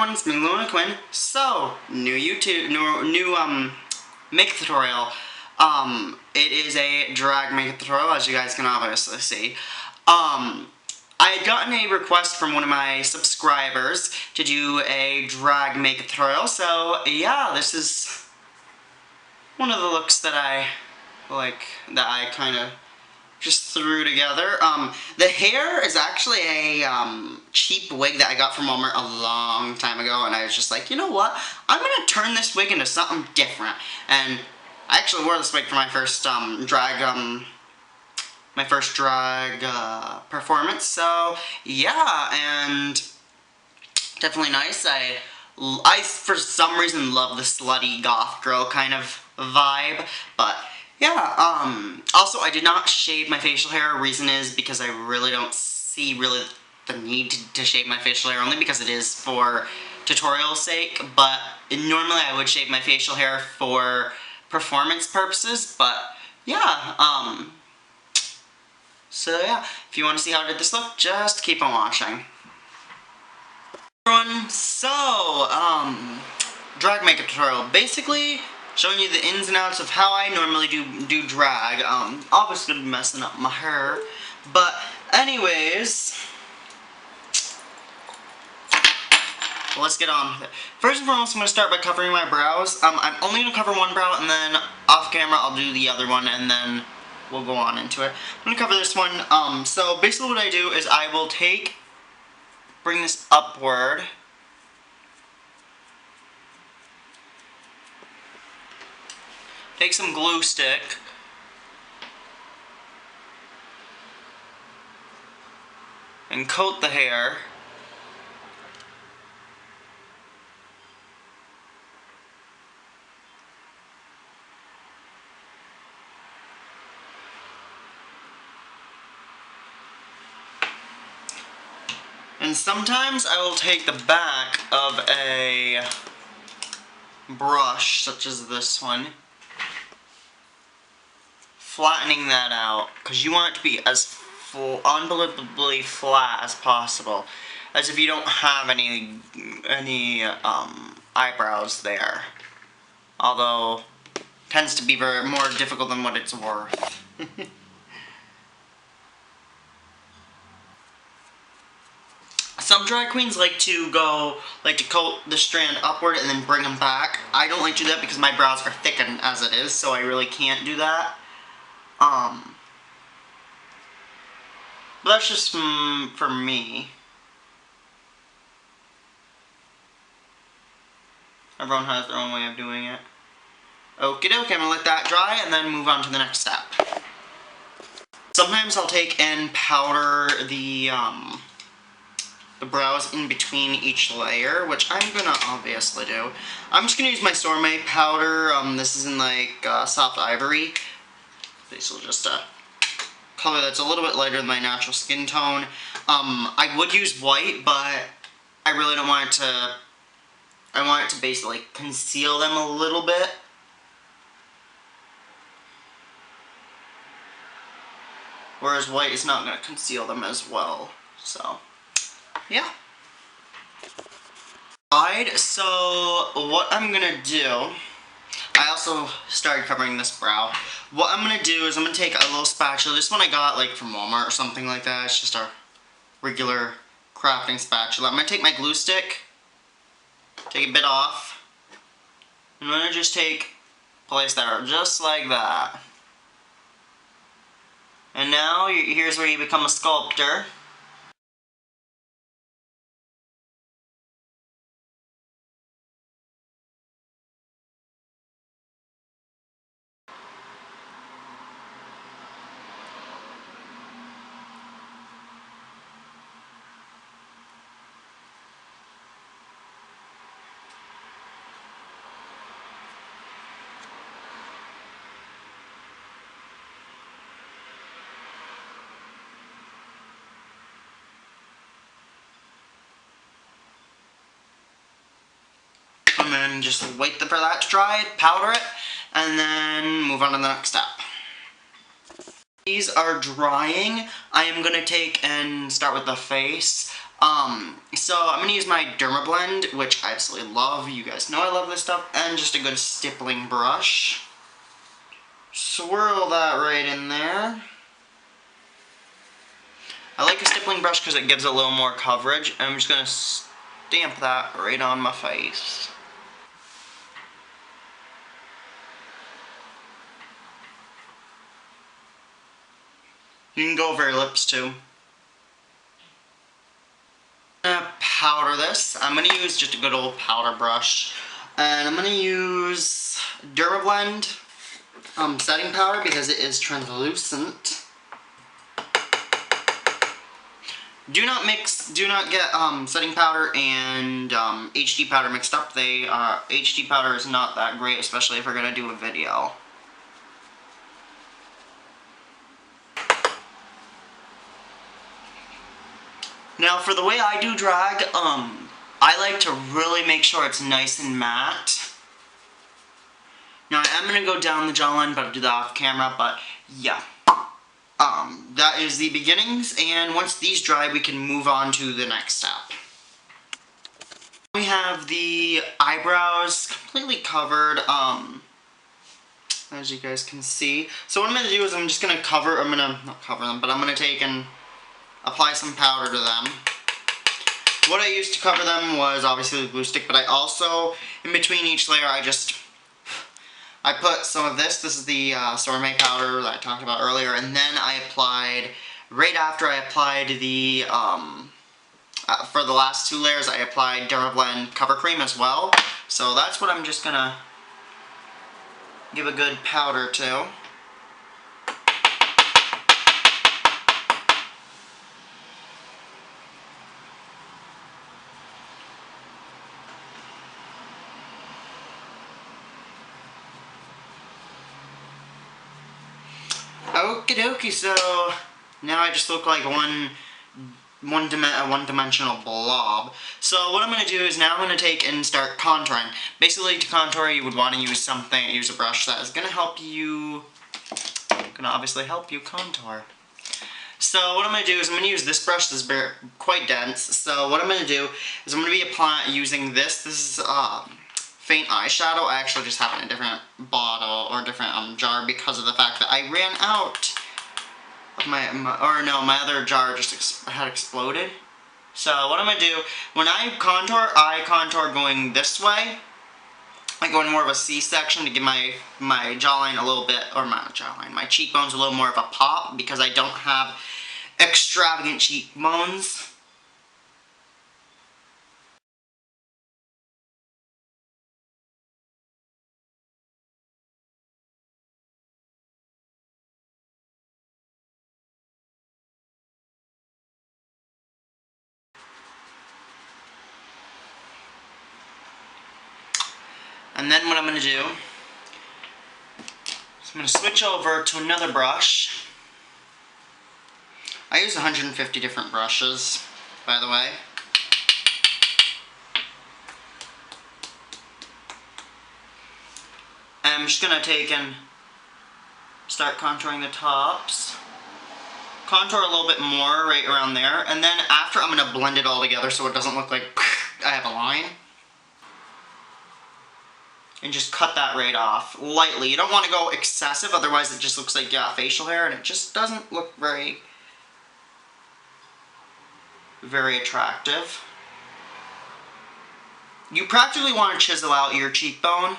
everyone, it's me, Quinn. So, new makeup tutorial. It is a drag makeup tutorial, as you guys can obviously see. I had gotten a request from one of my subscribers to do a drag makeup tutorial, so yeah, this is one of the looks that I kind of just threw together. The hair is actually a cheap wig that I got from Walmart a long time ago, and I was just like, you know what? I'm gonna turn this wig into something different. And I actually wore this wig for my first drag performance. So yeah, and definitely nice. I for some reason love the slutty goth girl kind of vibe, but yeah, also I did not shave my facial hair. Reason is because I really don't see the need to shave my facial hair, only because it is for tutorial sake, but normally I would shave my facial hair for performance purposes, but yeah, so yeah, if you want to see how I did this look, just keep on watching. Everyone, so, drag makeup tutorial, basically showing you the ins and outs of how I normally do drag. Obviously gonna be messing up my hair, but anyways, let's get on with it. First and foremost, I'm gonna start by covering my brows. I'm only gonna cover one brow, and then off camera I'll do the other one, and then we'll go on into it. I'm gonna cover this one. So basically what I do is I will bring this upward. Take some glue stick. And coat the hair. And sometimes I will take the back of a brush, such as this one, flattening that out, because you want it to be as unbelievably flat as possible, as if you don't have any eyebrows there. Although, tends to be more difficult than what it's worth. Some drag queens like to coat the strand upward and then bring them back. I don't like to do that because my brows are thickened as it is, so I really can't do that. But that's just for me. Everyone has their own way of doing it. Okie dokie, I'm gonna let that dry and then move on to the next step. Sometimes I'll take and powder the brows in between each layer, which I'm gonna obviously do. I'm just gonna use my Sorbet powder. This is in soft ivory. This will just color that's a little bit lighter than my natural skin tone. I would use white, but I really don't want it to. I want it to basically conceal them a little bit. Whereas white is not going to conceal them as well. So, yeah. Alright, so what I'm going to do, I also started covering this brow. What I'm going to do is I'm going to take a little spatula. This one I got from Walmart or something like that. It's just a regular crafting spatula. I'm going to take my glue stick, take a bit off. I'm going to just place that just like that. And now, here's where you become a sculptor. And then just wait for that to dry, powder it, and then move on to the next step. These are drying. I am going to take and start with the face. So I'm going to use my Dermablend, which I absolutely love. You guys know I love this stuff. And just a good stippling brush. Swirl that right in there. I like a stippling brush because it gives a little more coverage. And I'm just going to stamp that right on my face. You can go over your lips too. I'm going to powder this. I'm going to use just a good old powder brush. And I'm going to use Dermablend setting powder because it is translucent. Do not get setting powder and HD powder mixed up. HD powder is not that great, especially if we're going to do a video. Now for the way I do drag, I like to really make sure it's nice and matte. Now I am going to go down the jawline, but I'll do that off camera, but yeah. That is the beginnings, and once these dry, we can move on to the next step. We have the eyebrows completely covered, as you guys can see. So what I'm going to do is I'm just going to not cover them, but I'm going to take and apply some powder to them. What I used to cover them was obviously the glue stick, but I also, in between each layer, I put some of this. This is the Sorbet powder that I talked about earlier, and then I applied, right after I applied the, for the last two layers, I applied Dermablend Cover Cream as well. So that's what I'm just gonna give a good powder to. Okie dokie, so now I just look like a one-dimensional blob. So what I'm going to do is now I'm going to take and start contouring. Basically, to contour, you would want to use a brush that is going to obviously help you contour. So what I'm going to do is I'm going to use this brush. This is quite dense. So what I'm going to do is I'm going to be using this. This is faint eyeshadow. I actually just have it in a different bottle or a different jar because of the fact that I ran out of my other jar just had exploded. So what I'm going to do, when I contour going this way. I go in more of a C-section to give my jawline a little bit, or my cheekbones a little more of a pop because I don't have extravagant cheekbones. And then what I'm going to do is I'm going to switch over to another brush. I use 150 different brushes, by the way. And I'm just going to take and start contouring the tops. Contour a little bit more right around there. And then after, I'm going to blend it all together so it doesn't look like I have a line. And just cut that right off, lightly. You don't want to go excessive, otherwise it just looks like you got facial hair, and it just doesn't look very attractive. You practically want to chisel out your cheekbone.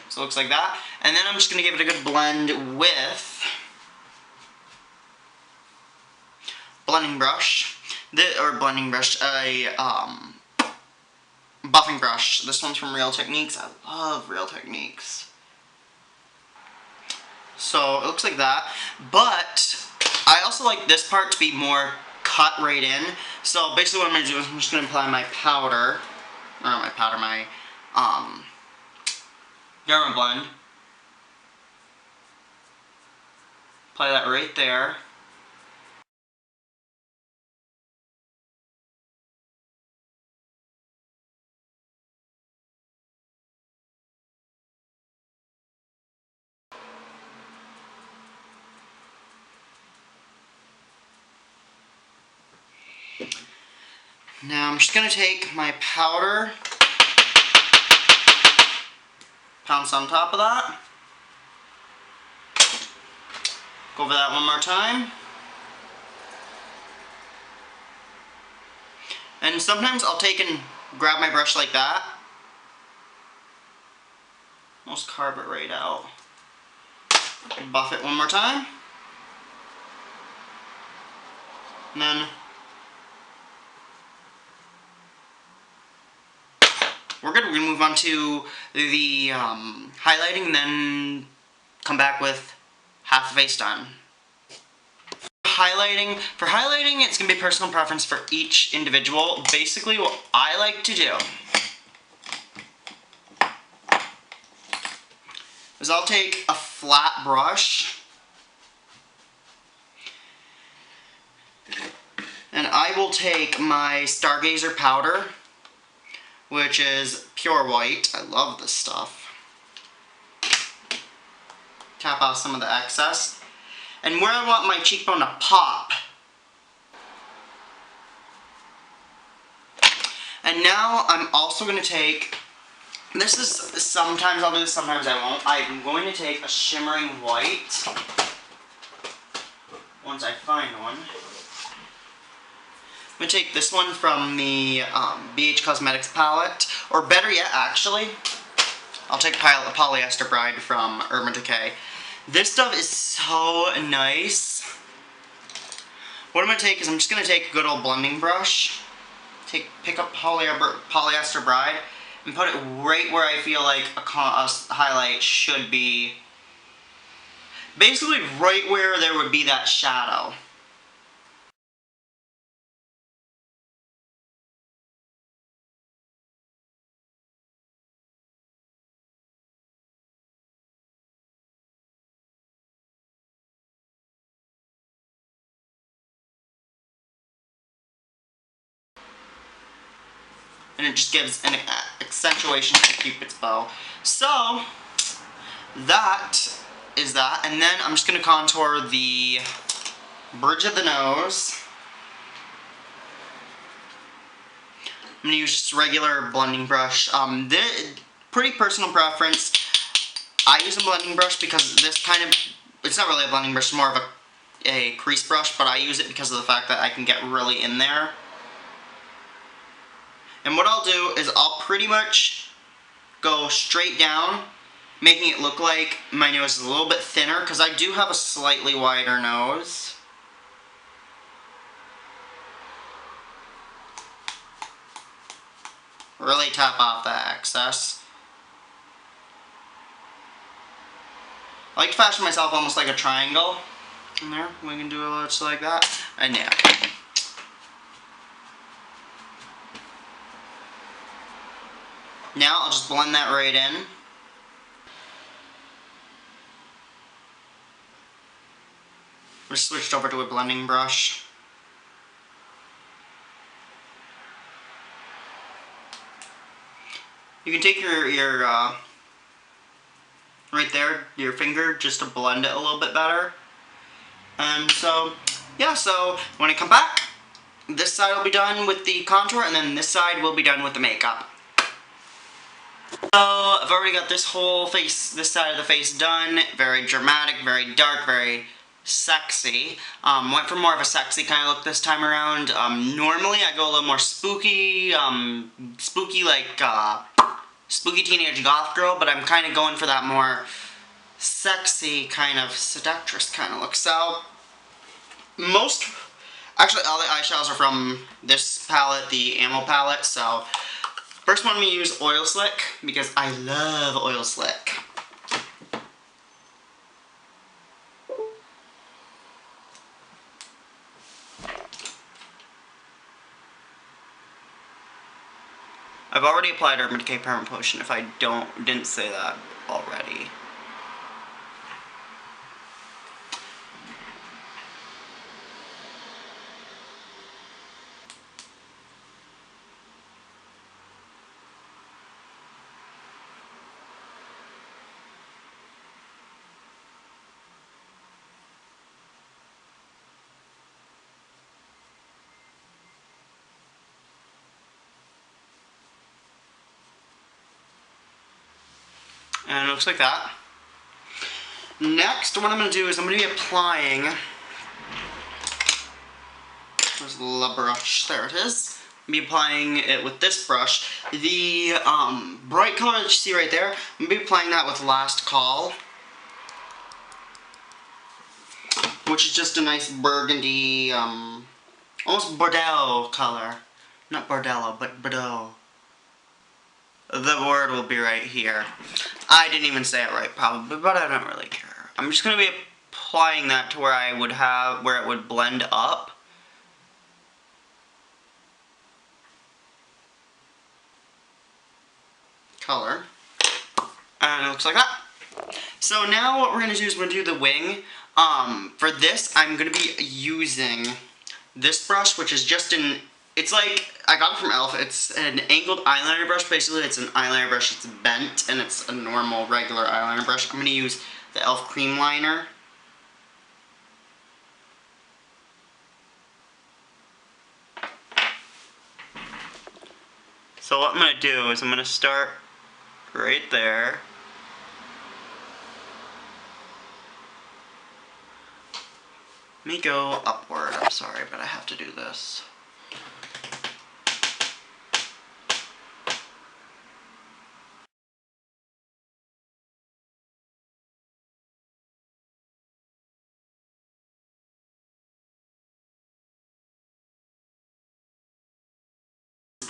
So it looks like that. And then I'm just going to give it a good blend with buffing brush, buffing brush. This one's from Real Techniques. I love Real Techniques. So it looks like that, but I also like this part to be more cut right in. So basically what I'm going to do is I'm just going to apply my powder, my Dermablend. Apply that right there. Now I'm just going to take my powder, pounce on top of that, go over that one more time. And sometimes I'll take and grab my brush like that. Almost carve it right out. Buff it one more time. And then we're good. We're going to move on to the highlighting and then come back with half the face done. For highlighting, it's going to be personal preference for each individual. Basically, what I like to do is I'll take a flat brush and I will take my Stargazer powder, which is pure white. I love this stuff. Tap off some of the excess. And where I want my cheekbone to pop. And now I'm also going to take, this is, sometimes I'll do this, sometimes I won't. I'm going to take a shimmering white, once I find one. I'm going to take this one from the BH Cosmetics palette, or better yet, actually, I'll take Polyester Bride from Urban Decay. This stuff is so nice. What I'm going to take is I'm just going to take a good old blending brush, pick up Polyester Bride, and put it right where I feel like a highlight should be. Basically right where there would be that shadow. And it just gives an accentuation to Cupid's bow. So, that is that. And then I'm just going to contour the bridge of the nose. I'm going to use just a regular blending brush. Pretty personal preference. I use a blending brush because this kind of, it's not really a blending brush, it's more of a crease brush, but I use it because of the fact that I can get really in there. And what I'll do is I'll pretty much go straight down, making it look like my nose is a little bit thinner, because I do have a slightly wider nose. Really tap off that excess. I like to fashion myself almost like a triangle. In there, we can do it just like that. And yeah. Now I'll just blend that right in. I just switched over to a blending brush. You can take your right there, your finger, just to blend it a little bit better. And so, yeah, so when I come back, this side will be done with the contour, and then this side will be done with the makeup. So, I've already got this whole face, this side of the face done. Very dramatic, very dark, very sexy. Went for more of a sexy kind of look this time around. Normally I go a little more spooky, spooky teenage goth girl, but I'm kind of going for that more sexy kind of seductress kind of look. So, actually all the eyeshadows are from this palette, the Ammo Palette, so first one I'm going to use Oil Slick, because I love Oil Slick. I've already applied Urban Decay Permanent Potion, if I didn't say that already. And it looks like that. Next, what I'm going to do is I'm going to be applying, where's the brush? There it is. I'm going to be applying it with this brush. The bright color that you see right there, I'm going to be applying that with Last Call, which is just a nice burgundy, almost Bordeaux color. Not Bordello, but Bordeaux. The word will be right here. I didn't even say it right, probably, but I don't really care. I'm just going to be applying that to where I would have, where it would blend up. Color. And it looks like that. So now what we're going to do is we're going to do the wing. For this, I'm going to be using this brush, which is just an, it's like, I got it from e.l.f. It's an angled eyeliner brush. Basically, it's an eyeliner brush that's bent, and it's a normal, regular eyeliner brush. I'm going to use the e.l.f. Cream Liner. So what I'm going to do is I'm going to start right there. Let me go upward. I'm sorry, but I have to do this.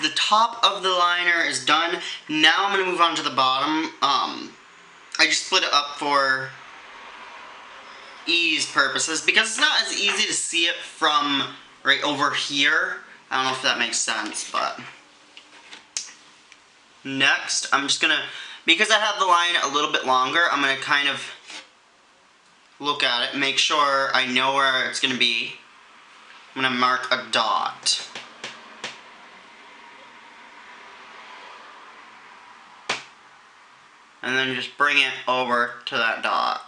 The top of the liner is done. Now I'm going to move on to the bottom. I just split it up for ease purposes because it's not as easy to see it from right over here. I don't know if that makes sense, but next I'm just going to, because I have the line a little bit longer, I'm going to kind of look at it, make sure I know where it's going to be. I'm going to mark a dot. And then just bring it over to that dot.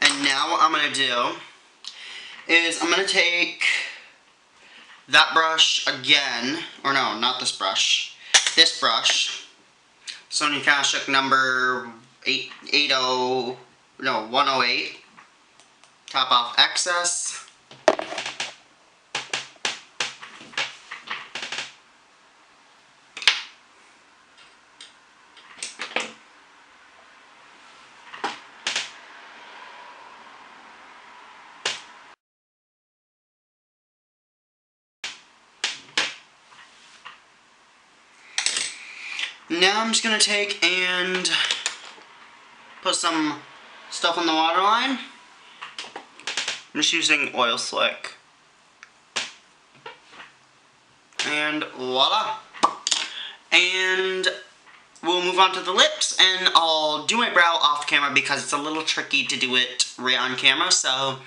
And now what I'm going to do is I'm going to take that brush again, or no, not this brush, Sony Kashuk number 108, top off excess. Now I'm just going to take and put some stuff on the waterline. I'm just using Oil Slick. And voila. And we'll move on to the lips, and I'll do my brow off camera because it's a little tricky to do it right on camera, so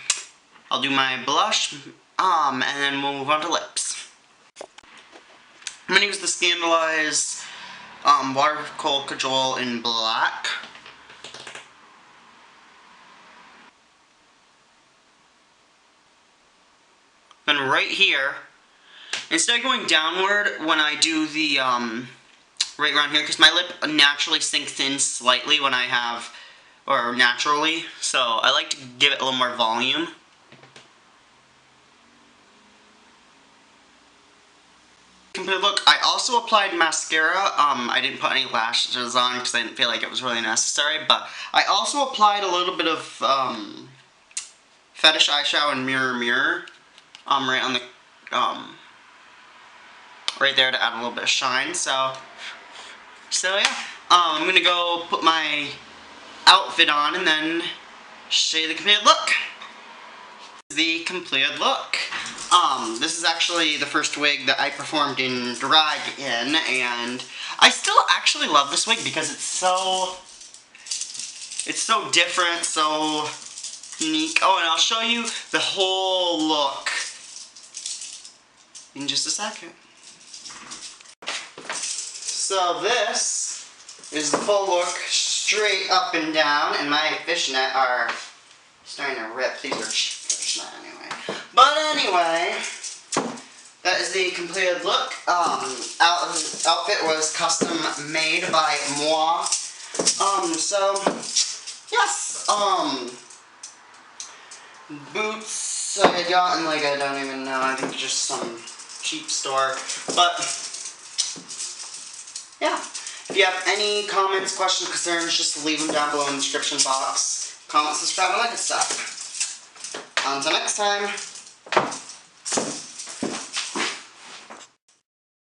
I'll do my blush, and then we'll move on to lips. I'm going to use the Scandalize Water Kohl Kajal in black. Then right here, instead of going downward when I do the, right around here, because my lip naturally sinks in slightly when I have, or naturally, so I like to give it a little more volume. Complete look. I also applied mascara. I didn't put any lashes on because I didn't feel like it was really necessary, but I also applied a little bit of Fetish eyeshadow in Mirror, right on the, right there to add a little bit of shine. So yeah, I'm gonna go put my outfit on and then show you the completed look. The completed look. This is actually the first wig that I performed in drag in, and I still actually love this wig because it's so different, so unique. Oh, and I'll show you the whole look in just a second. So this is the full look, straight up and down, and my fishnet are starting to rip. These are fishnet anyway. But anyway, that is the completed look. Outfit was custom made by moi. So, yes, boots I had gotten, like, I don't even know, I think just some cheap store, but, yeah. If you have any comments, questions, concerns, just leave them down below in the description box. Comment, subscribe, and like and stuff. Until next time.